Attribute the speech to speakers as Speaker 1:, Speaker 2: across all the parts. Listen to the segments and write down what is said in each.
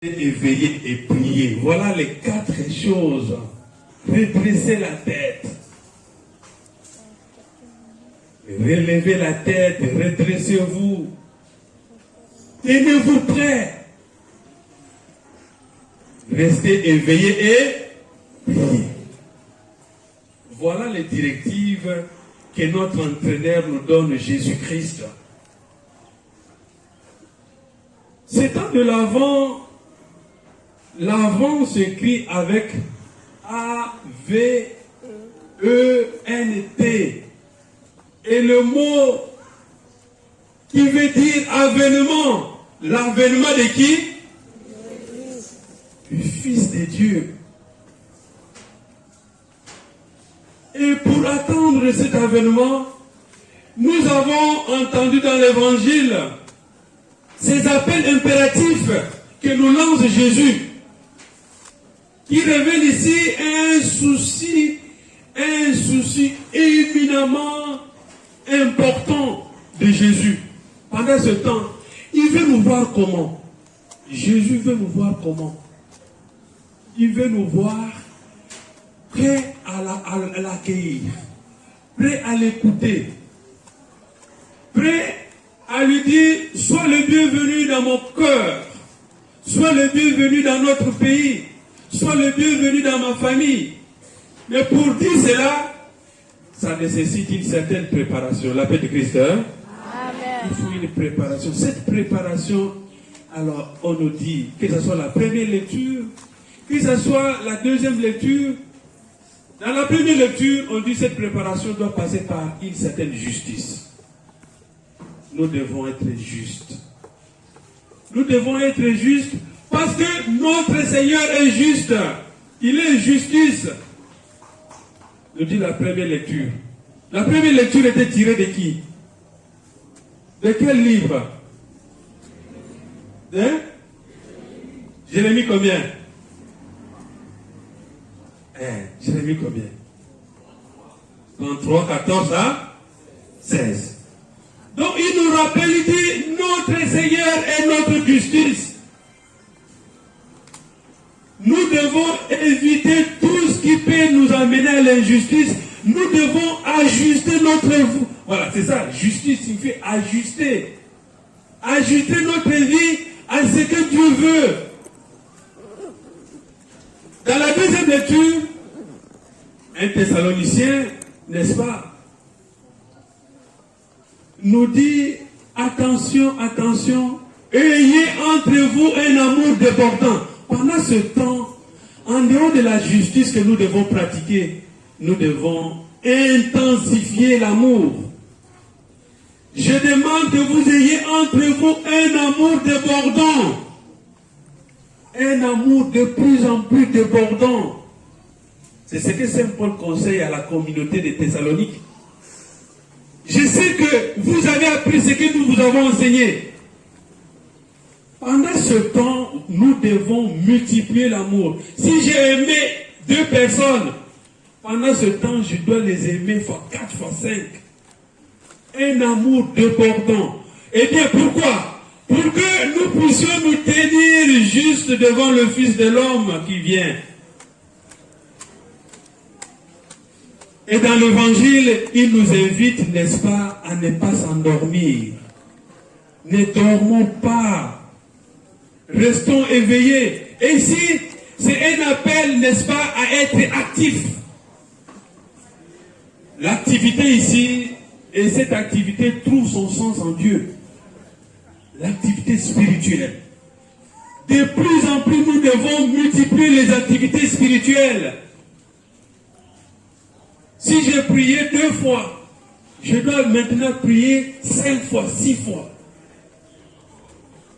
Speaker 1: Éveiller et prier. Voilà les 4 choses. Redresser la tête. Relevez la tête, redressez-vous. Tenez-vous prêts. Restez éveillés et priez. Voilà les directives que notre entraîneur nous donne, Jésus-Christ. C'est temps de l'Avent. L'Avent s'écrit avec A-V-E-N-T. Et le mot qui veut dire avènement. L'avènement de qui? Du Fils de Dieu. Et pour attendre cet avènement, nous avons entendu dans l'Évangile ces appels impératifs que nous lance Jésus, qui révèle ici un souci éminemment important de Jésus. Pendant ce temps, il veut nous voir comment? Jésus veut nous voir comment? Il veut nous voir prêts à l'accueillir, prêts à l'écouter, prêts à lui dire, sois le bienvenu dans mon cœur, sois le bienvenu dans notre pays, sois le bienvenu dans ma famille. Mais pour dire cela, ça nécessite une certaine préparation. La paix de Christ, hein? Amen. Il faut une préparation. Cette préparation, alors on nous dit, que ce soit la première lecture, que ce soit la deuxième lecture. Dans la première lecture, on dit que cette préparation doit passer par une certaine justice. Nous devons être justes. Nous devons être justes parce que notre Seigneur est juste. Il est justice. Nous dit la première lecture. La première lecture était tirée de qui? De quel livre? De Jérémie combien? Jérémie combien? 33, 14 à 16. Donc il nous rappelle, il dit, notre Seigneur est notre justice. Nous devons éviter tout ce qui peut nous amener à l'injustice. Nous devons ajuster notre... Voilà, c'est ça, justice signifie ajuster. Ajuster notre vie à ce que Dieu veut. Dans la deuxième lecture, un Thessalonicien, n'est-ce pas, nous dit, attention, attention, ayez entre vous un amour débordant. Pendant ce temps, en dehors de la justice que nous devons pratiquer, nous devons intensifier l'amour. Je demande que vous ayez entre vous un amour débordant. Un amour de plus en plus débordant. C'est ce que Saint Paul conseille à la communauté de Thessalonique. Je sais que vous avez appris ce que nous vous avons enseigné. Pendant ce temps, nous devons multiplier l'amour. Si j'ai aimé 2 personnes, pendant ce temps, je dois les aimer fois 4, fois 5. Un amour débordant. Et bien pourquoi? Pour que nous puissions nous tenir juste devant le Fils de l'homme qui vient. Et dans l'évangile, il nous invite, n'est-ce pas, à ne pas s'endormir. Ne dormons pas. Restons éveillés. Et ici, c'est un appel, n'est-ce pas, à être actif. L'activité ici, et cette activité trouve son sens en Dieu. L'activité spirituelle. De plus en plus, nous devons multiplier les activités spirituelles. Si j'ai prié 2 fois, je dois maintenant prier 5 fois, 6 fois.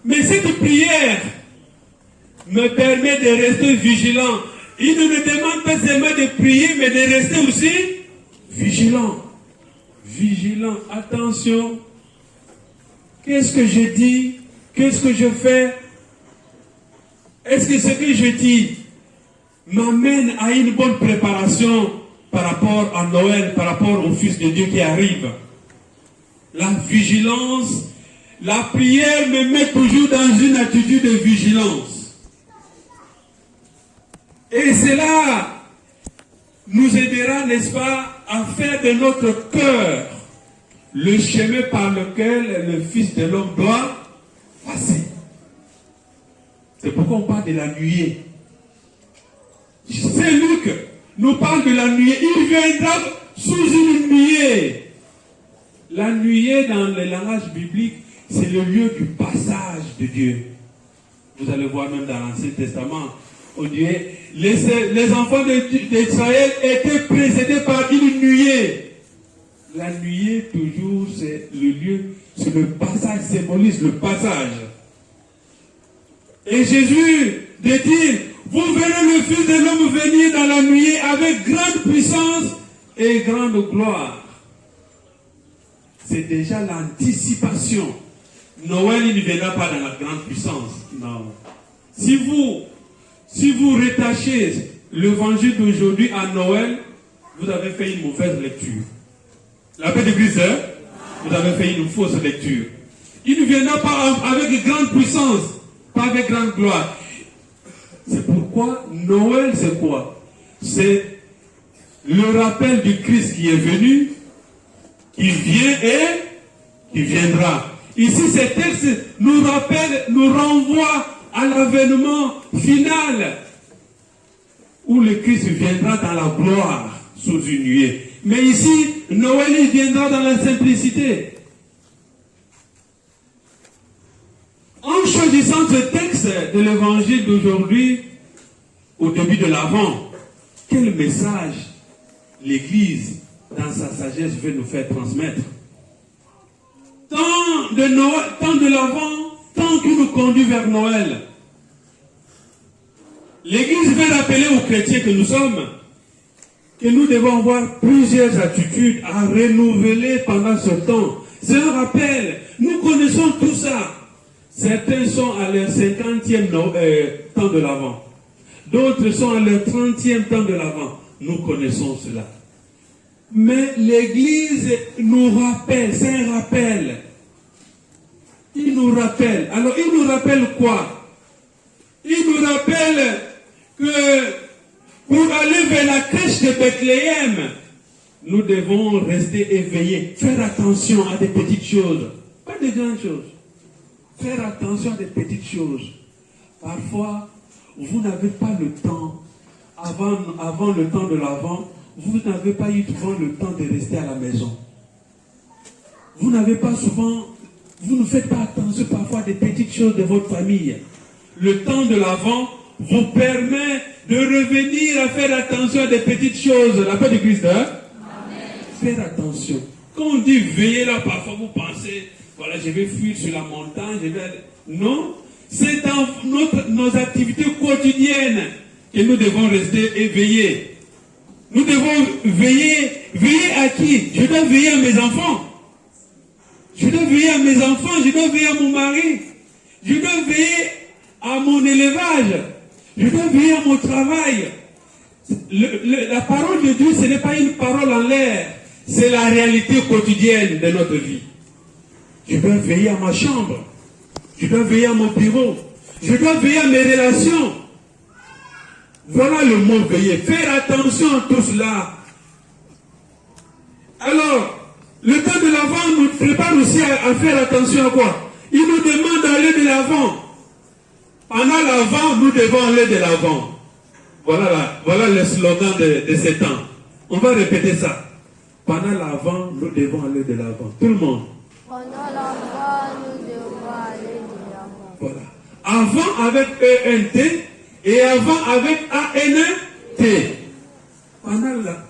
Speaker 1: Mais cette prière me permet de rester vigilant. Il ne me demande pas seulement de prier, mais de rester aussi vigilant. Vigilant, attention. Qu'est-ce que je dis? Qu'est-ce que je fais? Est-ce que ce que je dis m'amène à une bonne préparation par rapport à Noël, par rapport au Fils de Dieu qui arrive? La vigilance, la prière me met toujours dans une attitude de vigilance. Et cela nous aidera, n'est-ce pas, à faire de notre cœur le chemin par lequel le Fils de l'homme doit passer. C'est pourquoi on parle de la nuée. Saint Luc nous parle de la nuée. Il viendra sous une nuée. La nuée, dans le langage biblique, c'est le lieu du passage de Dieu. Vous allez voir même dans l'Ancien Testament, on dirait, les enfants d'Israël étaient précédés par une nuée. La nuée, toujours, c'est le lieu, c'est le passage, symbolise le passage. Et Jésus dit, vous verrez le Fils de l'homme venir dans la nuée avec grande puissance et grande gloire. C'est déjà l'anticipation. Noël, il ne viendra pas dans la grande puissance. Non. Si vous retachez l'évangile d'aujourd'hui à Noël, vous avez fait une mauvaise lecture. La paix de Christ, hein? Vous avez fait une fausse lecture. Il ne viendra pas avec grande puissance, pas avec grande gloire. C'est pourquoi Noël, c'est quoi? C'est le rappel du Christ qui est venu, qui vient et qui viendra. Ici, ces textes nous rappellent, nous renvoient à l'avènement final où le Christ viendra dans la gloire sous une nuée. Mais ici, Noël, il viendra dans la simplicité. En choisissant ce texte de l'évangile d'aujourd'hui, au début de l'Avent, quel message l'Église, dans sa sagesse, veut nous faire transmettre? Tant de Noël, tant de l'Avent, tant qu'il nous conduit vers Noël. L'Église veut rappeler aux chrétiens que nous sommes, que nous devons avoir plusieurs attitudes à renouveler pendant ce temps. C'est un rappel. Nous connaissons tout ça. Certains sont à leur 50e temps de l'Avent. D'autres sont à leur 30e temps de l'Avent. Nous connaissons cela. Mais l'Église nous rappelle, c'est un rappel. Il nous rappelle. Alors, il nous rappelle quoi? Il nous rappelle que pour aller vers la crèche de Bethléem, nous devons rester éveillés, faire attention à des petites choses, pas des grandes choses. Faire attention à des petites choses. Parfois, vous n'avez pas le temps, avant le temps de l'Avent, vous n'avez pas eu souvent le temps de rester à la maison. Vous n'avez pas souvent, vous ne faites pas attention parfois à des petites choses de votre famille. Le temps de l'Avent vous permet de revenir à faire attention à des petites choses. La paix de Christ, hein? Amen. Faire attention. Quand on dit veiller là, parfois vous pensez, voilà, je vais fuir sur la montagne, Non, c'est dans nos activités quotidiennes que nous devons rester éveillés. Nous devons veiller à qui? Je dois veiller à mes enfants. Je dois veiller à mes enfants, je dois veiller à mon mari. Je dois veiller à mon élevage. Je dois veiller à mon travail. La parole de Dieu, ce n'est pas une parole en l'air. C'est la réalité quotidienne de notre vie. Je dois veiller à ma chambre. Je dois veiller à mon bureau. Je dois veiller à mes relations. Voilà le mot veiller. Faire attention à tout cela. Alors, le temps de l'Avent nous prépare aussi à faire attention à quoi? Il nous demande d'aller de l'avant. Pendant l'Avent, nous devons aller de l'avant. Voilà le slogan de ces temps. On va répéter ça. Pendant l'Avent, nous devons aller de l'avant. Tout le monde.
Speaker 2: Pendant l'Avent, nous devons aller de l'avant.
Speaker 1: Voilà. Avant avec E-N-T et avant avec A-N-T.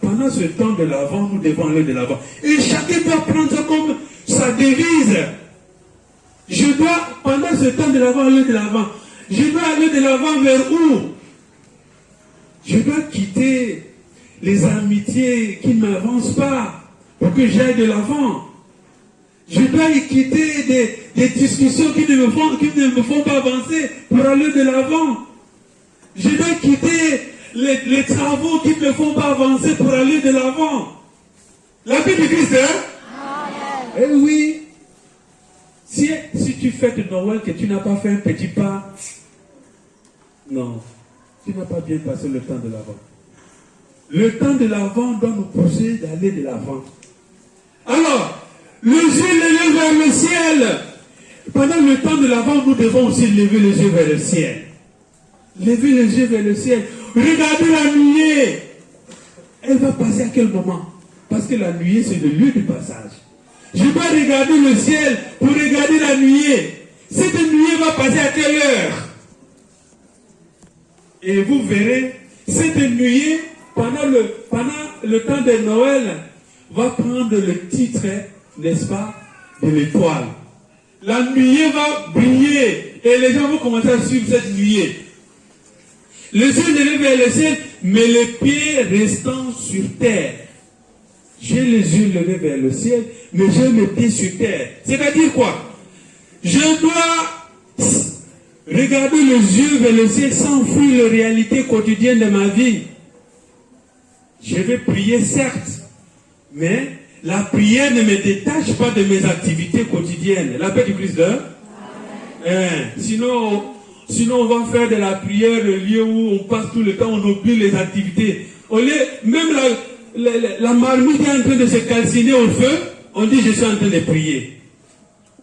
Speaker 1: Pendant ce temps de l'Avent, nous devons aller de l'avant. Et chacun doit prendre ça comme sa devise. Pendant ce temps de l'Avent, aller de l'avant. Je dois aller de l'avant vers où? Je dois quitter les amitiés qui ne m'avancent pas pour que j'aille de l'avant. Je dois y quitter des discussions qui ne me font pas avancer pour aller de l'avant. Je dois quitter les travaux qui ne me font pas avancer pour aller de l'avant. La paix de Christ, hein? Eh oui. Si tu fêtes Noël que tu n'as pas fait un petit pas, non. tu n'as pas bien passé le temps de l'avant. Le temps de l'avant doit nous pousser d'aller de l'avant. Alors, les yeux levés vers le ciel. Pendant le temps de l'avant, nous devons aussi lever les yeux vers le ciel. Lever les yeux vers le ciel. Regardez la nuée. Elle va passer à quel moment? Parce que la nuée, c'est le lieu du passage. Je dois regarder le ciel pour regarder la nuée. Cette nuée va passer à quelle heure? Et vous verrez, cette nuée, pendant le temps de Noël, va prendre le titre, n'est-ce pas, de l'étoile. La nuée va briller et les gens vont commencer à suivre cette nuée. Les yeux levés vers le ciel, mais les pieds restant sur terre. J'ai les yeux levés vers le ciel, mais j'ai mes pieds sur terre. C'est-à-dire quoi? Je dois regarder les yeux vers le ciel sans fuir les réalités quotidiennes de ma vie. Je vais prier, certes, mais la prière ne me détache pas de mes activités quotidiennes. La paix du Christ, sinon on va faire de la prière le lieu où on passe tout le temps, on oublie les activités. Même la marmite est en train de se calciner au feu, on dit je suis en train de prier.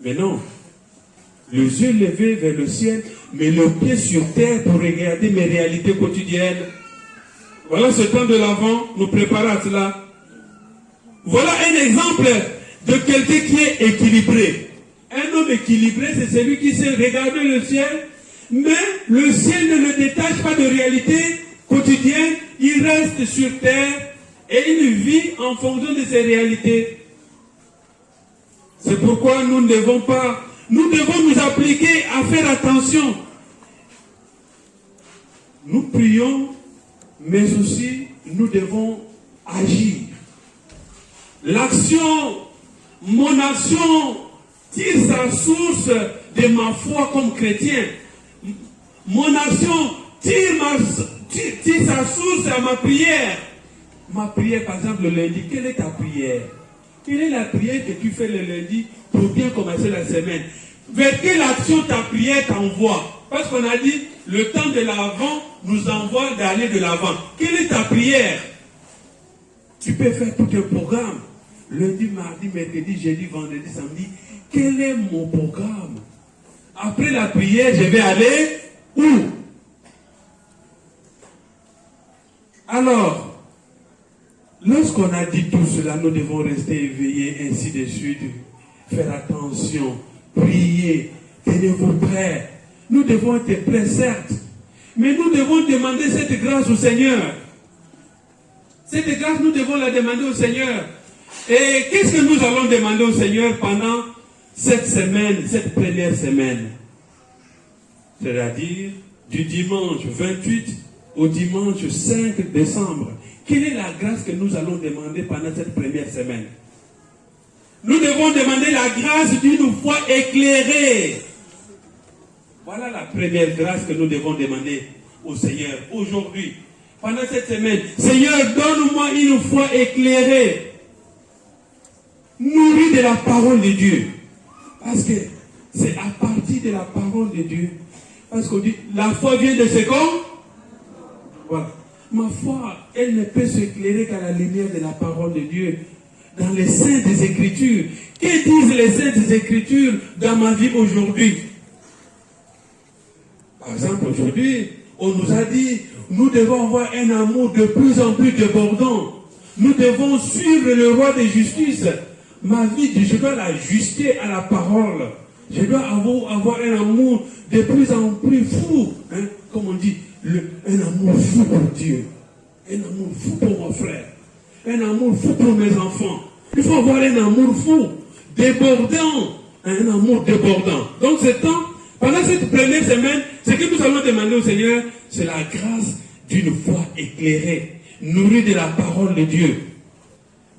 Speaker 1: Mais non. Les yeux levés vers le ciel, mais le pied sur terre pour regarder mes réalités quotidiennes. Voilà ce temps de l'avant, nous préparer à cela. Voilà un exemple de quelqu'un qui est équilibré. Un homme équilibré, c'est celui qui sait regarder le ciel, mais le ciel ne le détache pas de réalité quotidienne, il reste sur terre et il vit en fonction de ses réalités. C'est pourquoi nous devons nous appliquer à faire attention. Nous prions, mais aussi nous devons agir. Mon action tire sa source de ma foi comme chrétien. Mon action tire sa source à ma prière. Ma prière, par exemple, le lundi, quelle est ta prière? Quelle est la prière que tu fais le lundi pour bien commencer la semaine? Vers quelle action ta prière t'envoie? Parce qu'on a dit, le temps de l'avant nous envoie d'aller de l'avant. Quelle est ta prière? Tu peux faire tout un programme. Lundi, mardi, mercredi, jeudi, vendredi, samedi. Quel est mon programme? Après la prière, je vais aller où? Alors, lorsqu'on a dit tout cela, nous devons rester éveillés, ainsi de suite. Faire attention, prier, tenez-vous prêts. Nous devons être prêts, certes. Mais nous devons demander cette grâce au Seigneur. Cette grâce, nous devons la demander au Seigneur. Et qu'est-ce que nous allons demander au Seigneur pendant cette semaine, cette première semaine? C'est-à-dire du dimanche 28 au dimanche 5 décembre. Quelle est la grâce que nous allons demander pendant cette première semaine? Nous devons demander la grâce d'une foi éclairée. Voilà la première grâce que nous devons demander au Seigneur aujourd'hui. Pendant cette semaine, Seigneur, donne-moi une foi éclairée, nourrie de la parole de Dieu. Parce que c'est à partir de la parole de Dieu. Parce qu'on dit, la foi vient de ce corps. Voilà. Ma foi, elle ne peut s'éclairer qu'à la lumière de la parole de Dieu. Dans les saintes Écritures. Que disent les saintes Écritures dans ma vie aujourd'hui? Par exemple, aujourd'hui, on nous a dit, nous devons avoir un amour de plus en plus débordant. Nous devons suivre le roi de justice. Ma vie, je dois l'ajuster à la parole. Je dois avoir un amour de plus en plus fou. Hein? Comme on dit, un amour fou pour Dieu. Un amour fou pour mon frère. Un amour fou pour mes enfants. Il faut avoir un amour fou, débordant. Un amour débordant. Donc ce temps, pendant cette première semaine, ce que nous allons demander au Seigneur, c'est la grâce d'une foi éclairée, nourrie de la parole de Dieu.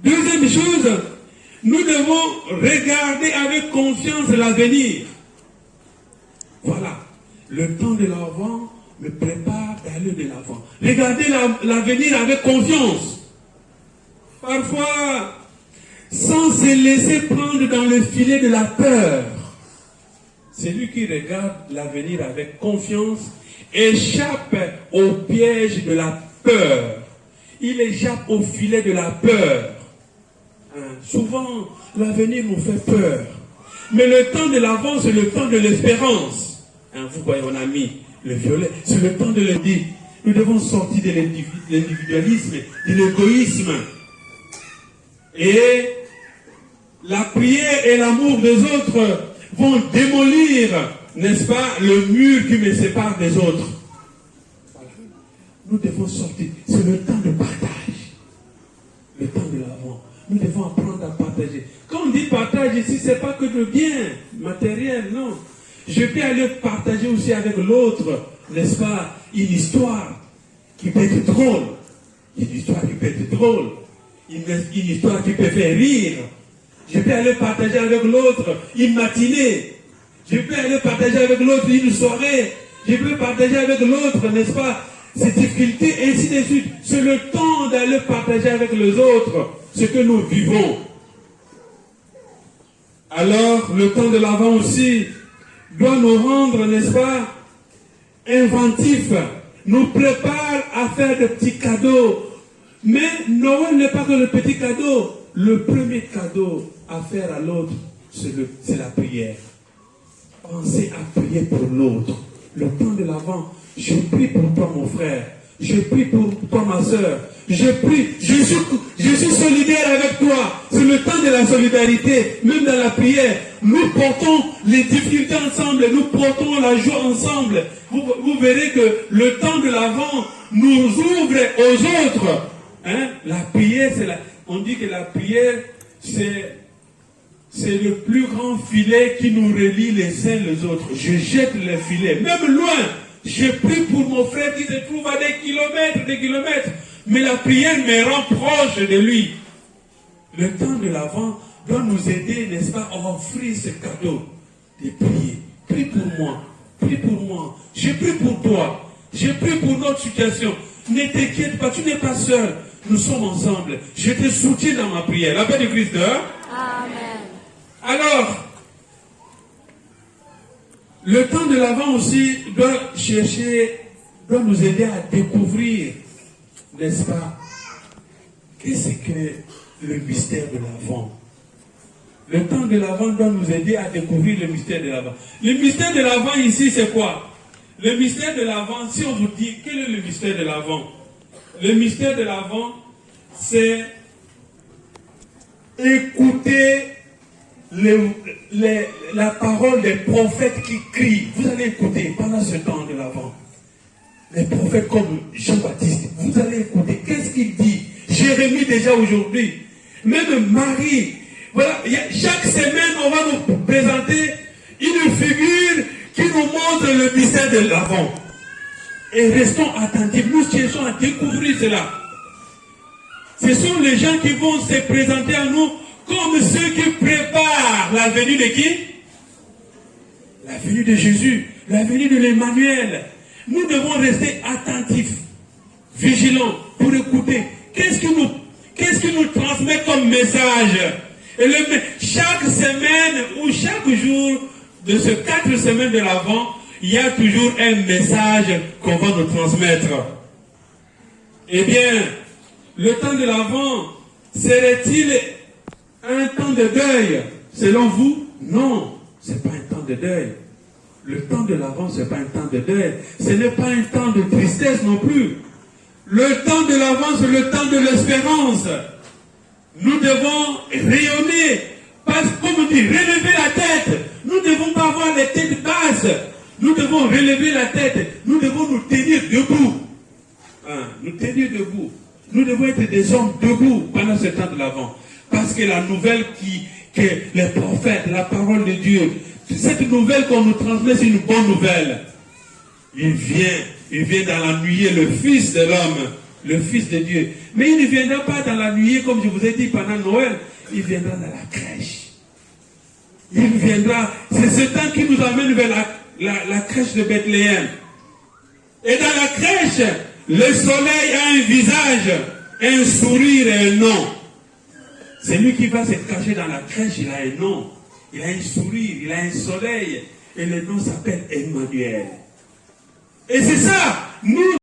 Speaker 1: Deuxième chose, nous devons regarder avec confiance l'avenir. Voilà, le temps de l'avant me prépare d'aller de l'avant. Regardez l'avenir avec confiance. Parfois, sans se laisser prendre dans le filet de la peur. Celui qui regarde l'avenir avec confiance échappe au piège de la peur. Il échappe au filet de la peur. Souvent, l'avenir nous fait peur. Mais le temps de l'avant, c'est le temps de l'espérance. Vous voyez, on a mis le violet. C'est le temps de le dire. Nous devons sortir de l'individualisme, de l'égoïsme. Et la prière et l'amour des autres vont démolir, n'est-ce pas, le mur qui me sépare des autres. Voilà. Nous devons sortir. C'est le temps de partage. Le temps de l'avant. Nous devons apprendre à partager. Quand on dit partage ici, ce n'est pas que de bien matériel, non. Je peux aller partager aussi avec l'autre, n'est-ce pas, une histoire qui peut être drôle. Une histoire qui peut être drôle. Une histoire qui peut faire rire. Je peux aller partager avec l'autre une matinée. Je peux aller partager avec l'autre une soirée. Je peux partager avec l'autre, n'est-ce pas, ces difficultés, ainsi de suite. C'est le temps d'aller partager avec les autres ce que nous vivons. Alors, le temps de l'avant aussi doit nous rendre, n'est-ce pas, inventifs, nous prépare à faire de petits cadeaux. Mais Noël n'est pas que le petit cadeau. Le premier cadeau à faire à l'autre, c'est la prière. Pensez à prier pour l'autre. Le temps de l'avant, je prie pour toi mon frère. Je prie pour toi ma soeur. Je prie, je suis solidaire avec toi. C'est le temps de la solidarité, même dans la prière. Nous portons les difficultés ensemble, nous portons la joie ensemble. Vous verrez que le temps de l'avant nous ouvre aux autres. La prière, on dit que la prière, c'est le plus grand filet qui nous relie les uns les autres. Je jette le filet, même loin. Je prie pour mon frère qui se trouve à des kilomètres. Mais la prière me rend proche de lui. Le temps de l'avant doit nous aider, n'est-ce pas, à offrir ce cadeau de prier. Prie pour moi. Prie pour moi. Je prie pour toi. Je prie pour notre situation. Ne t'inquiète pas, tu n'es pas seul. Nous sommes ensemble. Je te soutiens dans ma prière. La paix de Christ.
Speaker 2: Amen.
Speaker 1: Alors, le temps de l'avant aussi doit nous aider à découvrir, n'est-ce pas, qu'est-ce que le mystère de l'avant. Le temps de l'avant doit nous aider à découvrir le mystère de l'avant. Le mystère de l'avant ici, c'est quoi? Le mystère de l'avant, si on vous dit, quel est le mystère de l'avant? Le mystère de l'avant, c'est écouter la parole des prophètes qui crient. Vous allez écouter pendant ce temps de l'avant. Les prophètes comme Jean-Baptiste, vous allez écouter. Qu'est-ce qu'il dit? Jérémie déjà aujourd'hui. Même Marie. Voilà, chaque semaine, on va nous présenter une figure qui nous montre le mystère de l'avant. Et restons attentifs. Nous cherchons à découvrir cela. Ce sont les gens qui vont se présenter à nous comme ceux qui préparent la venue de qui? La venue de Jésus, la venue de l'Emmanuel. Nous devons rester attentifs, vigilants, pour écouter. Qu'est-ce qu'il nous transmet comme message? Et chaque semaine ou chaque jour de ces 4 semaines de l'Avent, il y a toujours un message qu'on va nous transmettre. Eh bien, le temps de l'Avent, serait-il un temps de deuil? Selon vous, non, ce n'est pas un temps de deuil. Le temps de l'Avent, ce n'est pas un temps de deuil. Ce n'est pas un temps de tristesse non plus. Le temps de l'Avent, c'est le temps de l'espérance. Nous devons rayonner, comme on dit, relever la tête. Nous ne devons pas avoir les têtes basses. Nous devons relever la tête. Nous devons nous tenir debout. Nous tenir debout. Nous devons être des hommes debout pendant ce temps de l'Avent. Parce que la nouvelle que les prophètes, la parole de Dieu, cette nouvelle qu'on nous transmet, c'est une bonne nouvelle. Il vient dans la nuée, le Fils de l'homme, le Fils de Dieu. Mais il ne viendra pas dans la nuée, comme je vous ai dit pendant Noël, il viendra dans la crèche. Il viendra, c'est ce temps qui nous amène vers la crèche de Bethléem. Et dans la crèche, le soleil a un visage, un sourire et un nom. Celui qui va se cacher dans la crèche, il a un nom. Il a un sourire, il a un soleil. Et le nom s'appelle Emmanuel. Et c'est ça, nous